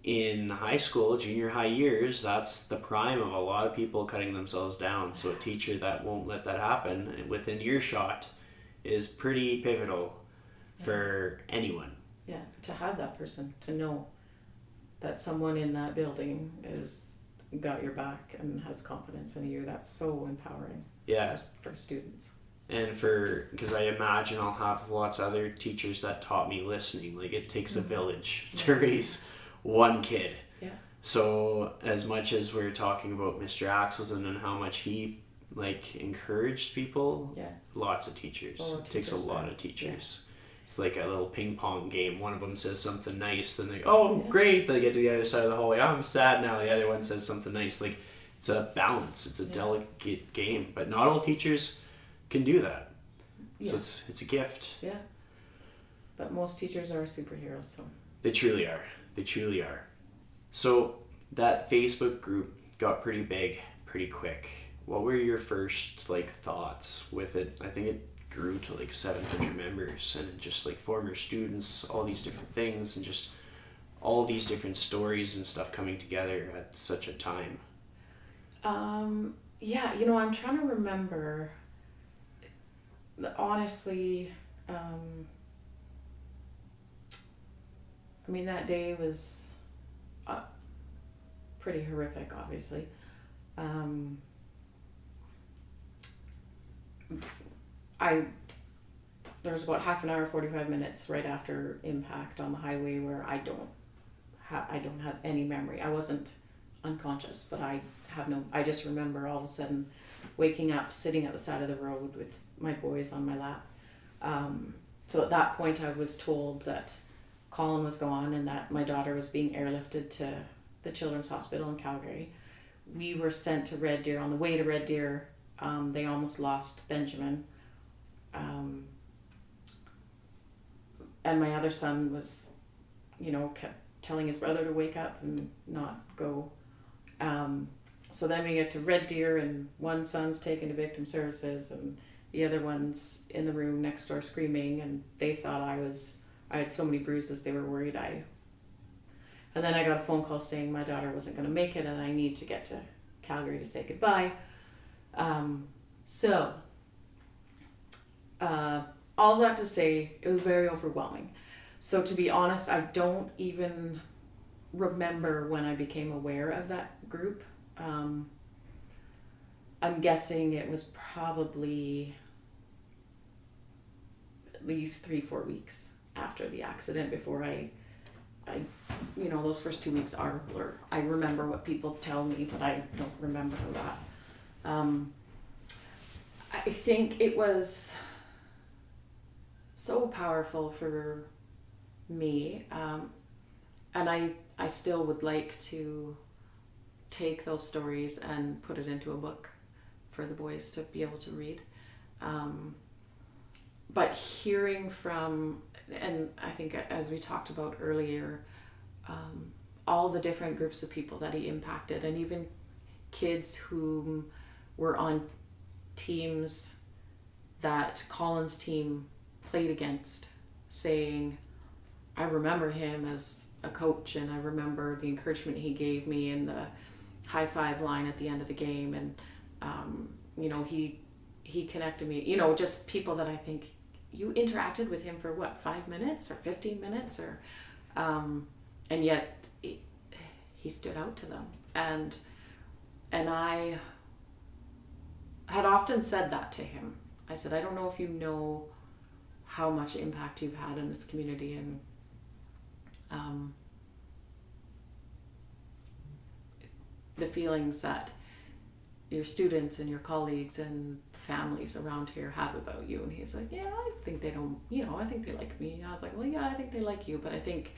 in high school, junior high years, that's the prime of a lot of people cutting themselves down. So a teacher that won't let that happen within earshot is pretty pivotal for anyone. Yeah, to have that person, to know that someone in that building is got your back and has confidence in you, that's so empowering. For students. And because I imagine I'll have lots of other teachers that taught me listening. Like, it takes a village to raise one kid. Yeah. So as much as we're talking about Mr. Axelsen and how much he like encouraged people, lots of teachers. It takes a lot of teachers. It's like a little ping pong game. One of them says something nice, and they great. They get to the other side of the hallway. I'm sad now. The other one says something nice. Like, it's a balance. It's a delicate game, but not all teachers can do that. So it's a gift. Yeah. But most teachers are superheroes, so. They truly are. They truly are. So that Facebook group got pretty big pretty quick. What were your first like thoughts with it? I think it grew to like 700 members, and just like former students, all these different things, and just all these different stories and stuff coming together at such a time. Yeah, you know, I'm trying to remember. Honestly, I mean, that day was pretty horrific, obviously. There was about half an hour, 45 minutes right after impact on the highway where I don't have any memory. I wasn't unconscious, but I just remember all of a sudden waking up, sitting at the side of the road with my boys on my lap. So at that point I was told that Colin was gone and that my daughter was being airlifted to the Children's Hospital in Calgary. We were sent to Red Deer. On the way to Red Deer, they almost lost Benjamin. And my other son was, kept telling his brother to wake up and not go. So then we get to Red Deer, and one son's taken to victim services and the other one's in the room next door screaming, and they thought I had so many bruises they were worried and then I got a phone call saying my daughter wasn't going to make it and I need to get to Calgary to say goodbye. all that to say, it was very overwhelming. So to be honest, I don't even remember when I became aware of that group. I'm guessing it was probably at least 3-4 weeks after the accident before I those first 2 weeks are a blur. I remember what people tell me, but I don't remember that. I think it was so powerful for me, and I still would like to take those stories and put it into a book for the boys to be able to read. But hearing from, and I think as we talked about earlier, all the different groups of people that he impacted, and even kids who were on teams that Colin's team played against, saying, I remember him as a coach, and I remember the encouragement he gave me in the high five line at the end of the game, and he connected me, just people that I think you interacted with him for what, 5 minutes or 15 minutes or and yet he stood out to them, and I had often said that to him. I said, I don't know if you know how much impact you've had in this community, and the feelings that your students and your colleagues and families around here have about you. And he's like, yeah, I think they don't, I think they like me. I was like, well, yeah, I think they like you, but I think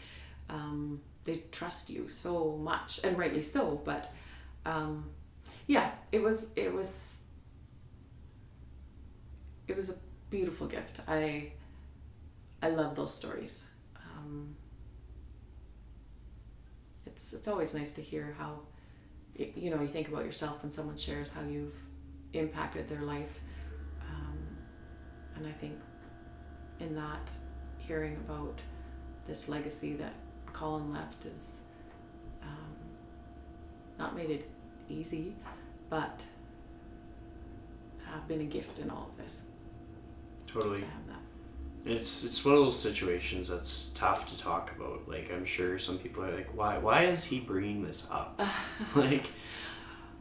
they trust you so much, and rightly so. But yeah, it was a beautiful gift. I love those stories. It's always nice to hear how, you think about yourself when someone shares how you've impacted their life. And I think in that, hearing about this legacy that Colin left is not made it easy, but have been a gift in all of this. Totally. To have that. It's one of those situations that's tough to talk about. Like, I'm sure some people are like, why is he bringing this up?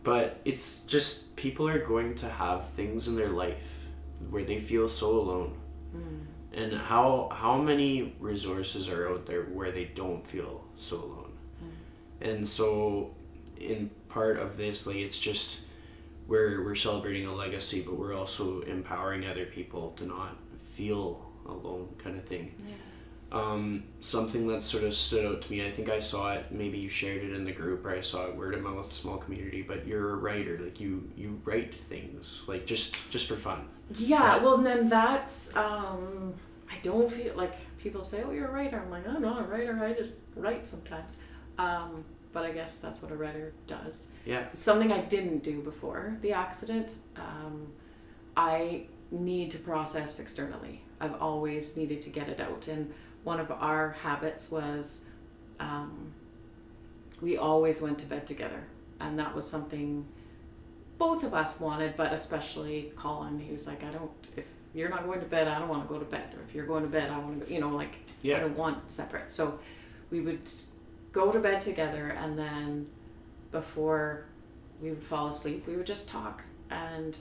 But it's just, people are going to have things in their life where they feel so alone. And how many resources are out there where they don't feel so alone? And so in part of this, like, it's just we're celebrating a legacy, but we're also empowering other people to not feel alone, kind of thing. Something that sort of stood out to me, I think I saw it, maybe you shared it in the group, or I saw it word of mouth, small community, but you're a writer, like you write things, like just for fun. Yeah, well, and then that's I don't feel like, people say, oh, you're a writer. I'm like, I'm not a writer, I just write sometimes. But I guess that's what a writer does. Yeah. Something I didn't do before the accident. I need to process externally. I've always needed to get it out. And one of our habits was we always went to bed together. And that was something both of us wanted, but especially Colin. He was like, if you're not going to bed, I don't want to go to bed. Or if you're going to bed, I want to go, I don't want separate. So we would go to bed together, and then before we would fall asleep, we would just talk and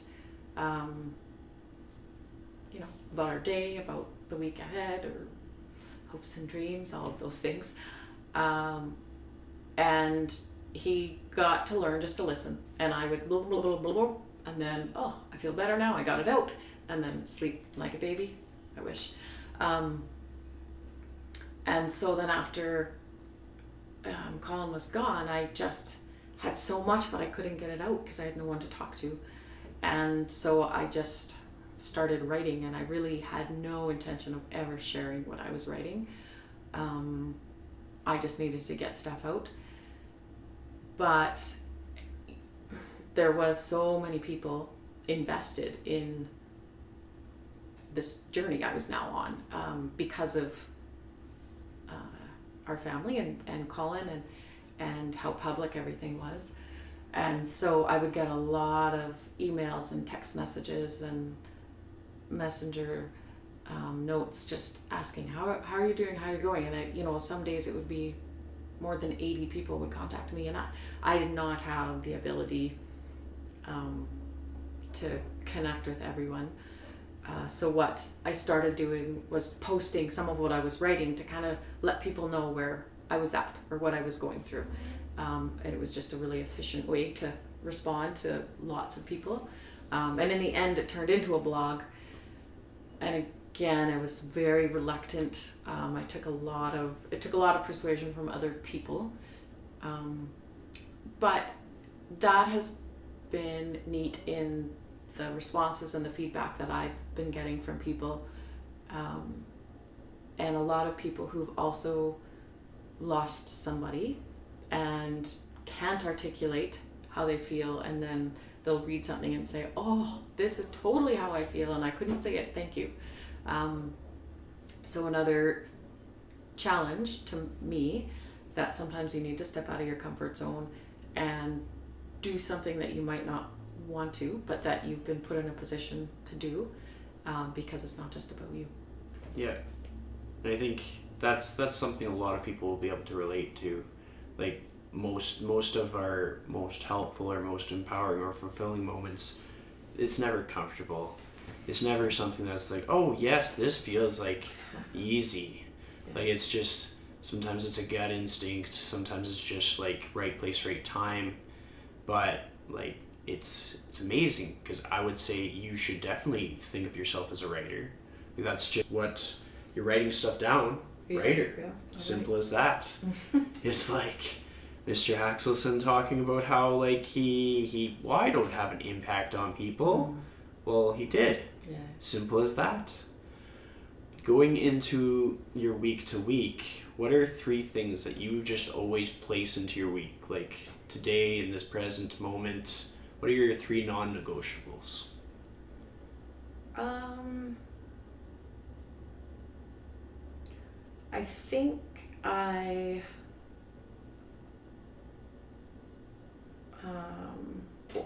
about our day, about the week ahead, or hopes and dreams, all of those things. And he got to learn just to listen, and I would blah, blah, blah, blah, blah, and then, oh, I feel better now, I got it out, and then sleep like a baby, I wish. And so then after Colin was gone, I just had so much, but I couldn't get it out because I had no one to talk to. And so I just started writing, and I really had no intention of ever sharing what I was writing. I just needed to get stuff out. But there was so many people invested in this journey I was now on, because of our family and Colin and how public everything was. And so I would get a lot of emails and text messages and messenger notes, just asking how are you doing, how are you going, and some days it would be more than 80 people would contact me, and I did not have the ability to connect with everyone. So what I started doing was posting some of what I was writing to kind of let people know where I was at or what I was going through. And it was just a really efficient way to respond to lots of people. And in the end, it turned into a blog. And again, I was very reluctant. It took a lot of persuasion from other people. But that has been neat in the responses and the feedback that I've been getting from people. And a lot of people who've also lost somebody and can't articulate how they feel, and then they'll read something and say, oh, this is totally how I feel, and I couldn't say it, thank you. So another challenge to me, that sometimes you need to step out of your comfort zone and do something that you might not want to, but that you've been put in a position to do, because it's not just about you. Yeah, and I think that's something a lot of people will be able to relate to. Like most of our most helpful or most empowering or fulfilling moments, it's never comfortable. It's never something that's like, oh yes, this feels like easy. Yeah. Like it's just, sometimes it's a gut instinct, sometimes it's just like right place, right time. But like it's amazing, because I would say you should definitely think of yourself as a writer. Like that's just what you're writing stuff down. Yeah, writer. Yeah. Simple as that. It's like Mr. Axelsen talking about how like he I don't have an impact on people. Well, he did. Yeah. Simple as that. Going into your week to week, what are 3 things that you just always place into your week? Like today, in this present moment, what are your 3 non-negotiables? I think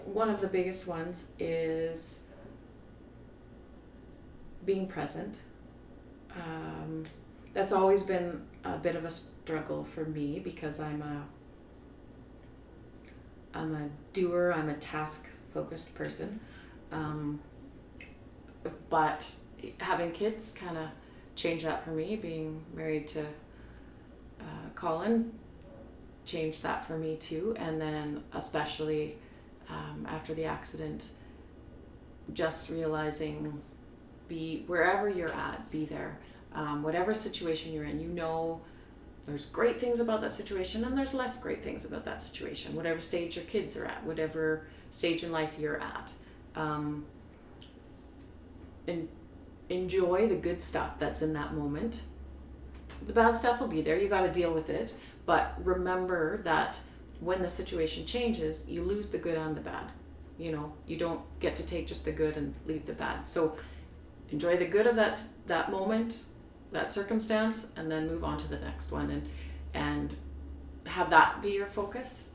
one of the biggest ones is being present. That's always been a bit of a struggle for me, because I'm a doer, I'm a task-focused person. But having kids kind of changed that for me. Being married to Colin changed that for me too. And then especially after the accident, just realizing, be wherever you're at, be there. Whatever situation you're in, there's great things about that situation and there's less great things about that situation. Whatever stage your kids are at, whatever stage in life you're at. And enjoy the good stuff that's in that moment. The bad stuff will be there, you got to deal with it, but remember that when the situation changes, you lose the good and the bad. You don't get to take just the good and leave the bad. So enjoy the good of that moment, that circumstance, and then move on to the next one, and have that be your focus.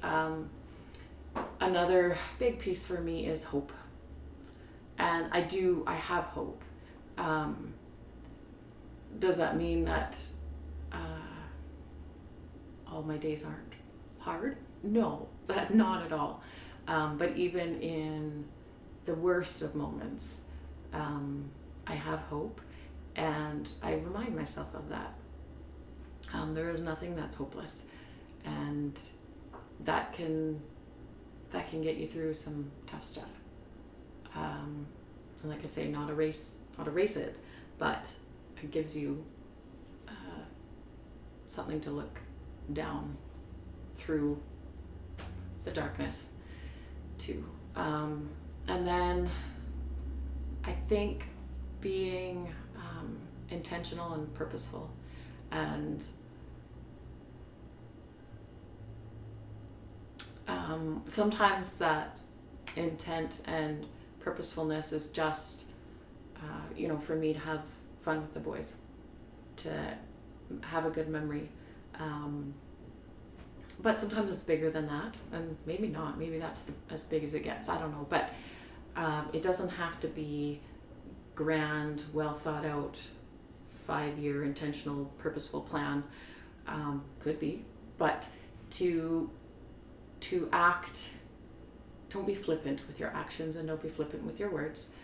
Another big piece for me is hope. And I have hope. Does that mean that all my days aren't hard? No, not at all. But even in the worst of moments, I have hope, and I remind myself of that. There is nothing that's hopeless, and that can get you through some tough stuff. And like I say, not erase it, but it gives you something to look down through the darkness too. And then I think being intentional and purposeful, and sometimes that intent and purposefulness is just for me to have fun with the boys, to have a good memory, but sometimes it's bigger than that, and maybe not, maybe that's as big as it gets, I don't know, but it doesn't have to be grand, well thought out 5-year intentional purposeful plan. Could be, but to act, don't be flippant with your actions and don't be flippant with your words.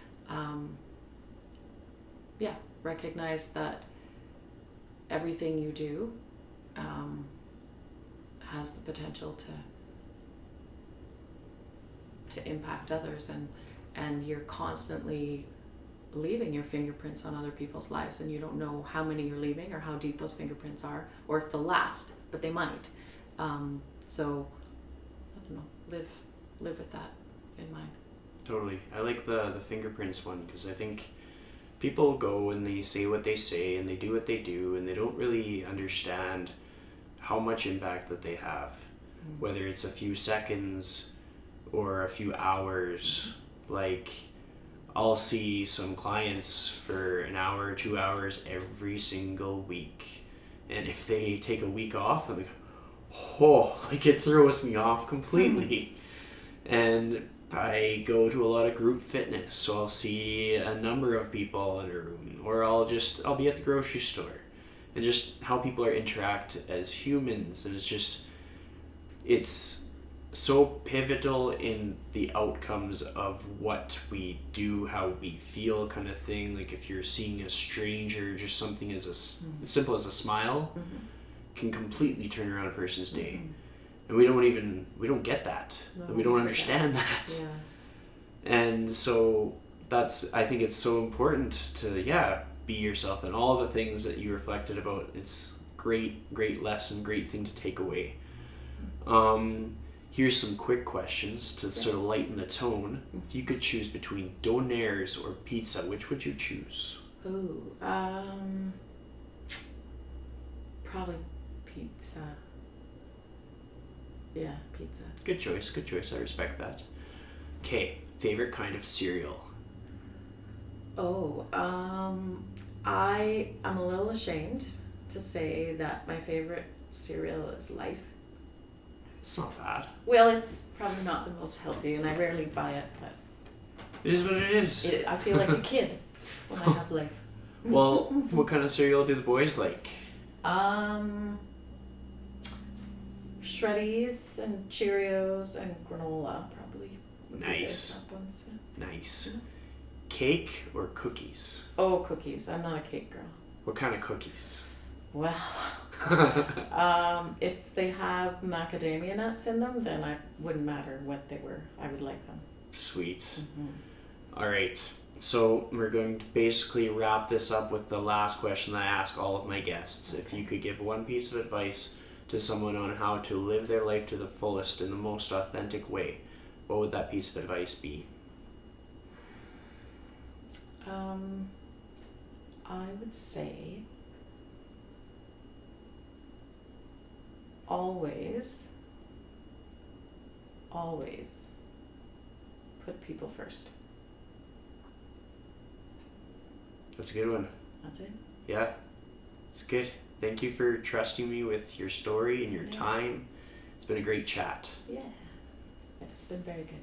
Recognize that everything you do has the potential to impact others, and you're constantly leaving your fingerprints on other people's lives, and you don't know how many you're leaving or how deep those fingerprints are or if they'll last, but they might. So I don't know, live with that in mind. Totally. I like the fingerprints one, because I think people go and they say what they say and they do what they do, and they don't really understand how much impact that they have, whether it's a few seconds or a few hours. Like, I'll see some clients for an hour or 2 hours every single week, and if they take a week off, I'm like, it throws me off completely. And I go to a lot of group fitness, so I'll see a number of people in a room, or I'll be at the grocery store, and just how people interact as humans, and it's so pivotal in the outcomes of what we do, how we feel, kind of thing. Like, if you're seeing a stranger, just something as simple as a smile can completely turn around a person's day. And we don't get that. No, we don't understand that. Yeah. And so I think it's so important to, be yourself, and all the things that you reflected about. It's great lesson, great thing to take away. Here's some quick questions to sort of lighten the tone. If you could choose between donaires or pizza, which would you choose? Ooh, probably pizza. Yeah, pizza. Good choice. I respect that. Okay, favorite kind of cereal? Oh, I am a little ashamed to say that my favorite cereal is Life. It's not bad. Well, it's probably not the most healthy, and I rarely buy it, but it is what it is. I feel like a kid when I have Life. Well, what kind of cereal do the boys like? Shreddies and Cheerios and granola probably. Nice. Ones, yeah. Nice. Cake or cookies? Oh, cookies. I'm not a cake girl. What kind of cookies? Well, if they have macadamia nuts in them, then it wouldn't matter what they were. I would like them. Sweet. Mm-hmm. All right. So we're going to basically wrap this up with the last question that I ask all of my guests. Okay. If you could give one piece of advice to someone on how to live their life to the fullest in the most authentic way, what would that piece of advice be? I would say always put people first. That's a good one. That's it? Yeah, it's good. Thank you for trusting me with your story and your time. It's been a great chat. Yeah, it's been very good.